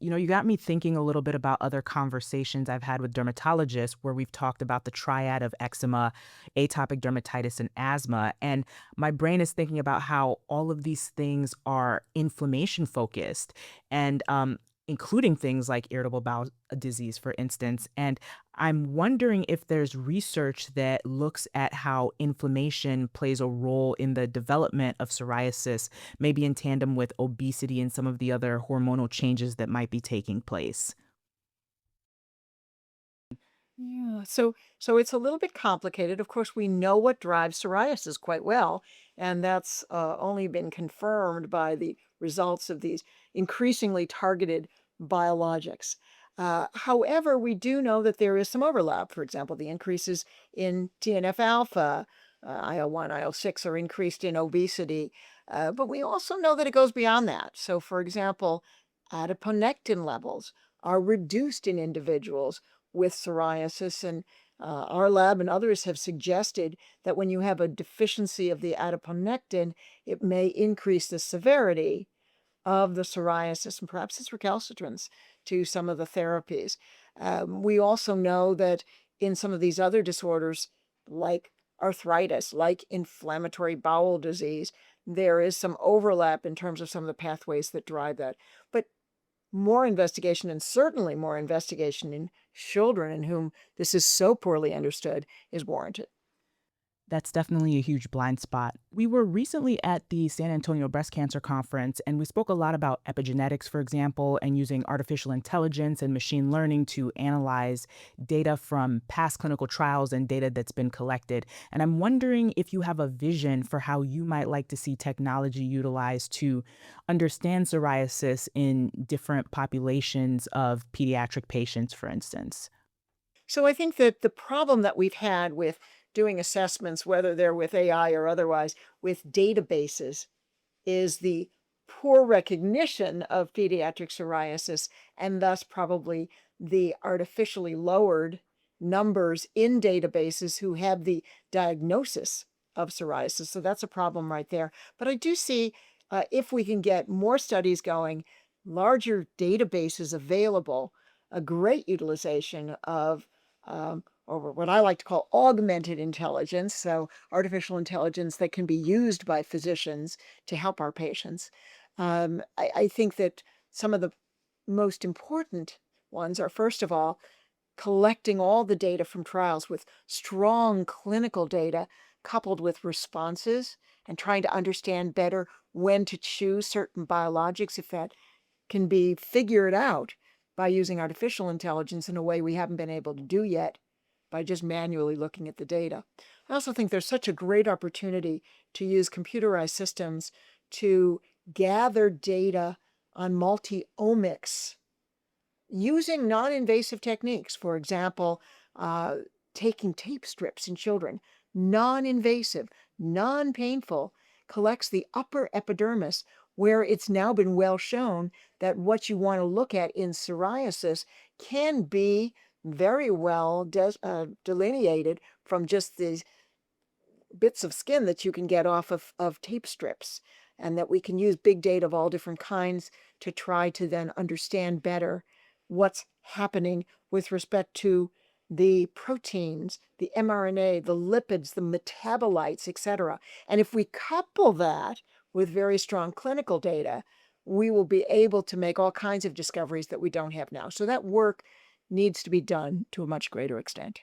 You got me thinking a little bit about other conversations I've had with dermatologists where we've talked about the triad of eczema, atopic dermatitis, and asthma. And my brain is thinking about how all of these things are inflammation focused and including things like irritable bowel disease, for instance. And I'm wondering if there's research that looks at how inflammation plays a role in the development of psoriasis, maybe in tandem with obesity and some of the other hormonal changes that might be taking place. Yeah, so it's a little bit complicated. Of course, we know what drives psoriasis quite well, and that's only been confirmed by the results of these increasingly targeted biologics. However, we do know that there is some overlap. For example, the increases in TNF alpha, IL-1, IL-6 are increased in obesity, but we also know that it goes beyond that. So, for example, adiponectin levels are reduced in individuals with psoriasis. And our lab and others have suggested that when you have a deficiency of the adiponectin, it may increase the severity of the psoriasis and perhaps its recalcitrance to some of the therapies. We also know that in some of these other disorders, like arthritis, like inflammatory bowel disease, there is some overlap in terms of some of the pathways that drive that. But more investigation, and certainly more investigation in children in whom this is so poorly understood, is warranted. That's definitely a huge blind spot. We were recently at the San Antonio Breast Cancer Conference, and we spoke a lot about epigenetics, for example, and using artificial intelligence and machine learning to analyze data from past clinical trials and data that's been collected. And I'm wondering if you have a vision for how you might like to see technology utilized to understand psoriasis in different populations of pediatric patients, for instance. So I think that the problem that we've had with doing assessments, whether they're with AI or otherwise, with databases, is the poor recognition of pediatric psoriasis and thus probably the artificially lowered numbers in databases who have the diagnosis of psoriasis. So that's a problem right there. But I do see if we can get more studies going, larger databases available, a great utilization of or what I like to call augmented intelligence, so artificial intelligence that can be used by physicians to help our patients. I think that some of the most important ones are, first of all, collecting all the data from trials with strong clinical data coupled with responses and trying to understand better when to choose certain biologics if that can be figured out by using artificial intelligence in a way we haven't been able to do yet by just manually looking at the data. I also think there's such a great opportunity to use computerized systems to gather data on multi-omics using non-invasive techniques. For example, taking tape strips in children, non-invasive, non-painful, collects the upper epidermis where it's now been well shown that what you want to look at in psoriasis can be very well delineated from just these bits of skin that you can get off of tape strips, and that we can use big data of all different kinds to try to then understand better what's happening with respect to the proteins, the mRNA, the lipids, the metabolites, etc. And if we couple that with very strong clinical data, we will be able to make all kinds of discoveries that we don't have now. So that work needs to be done to a much greater extent.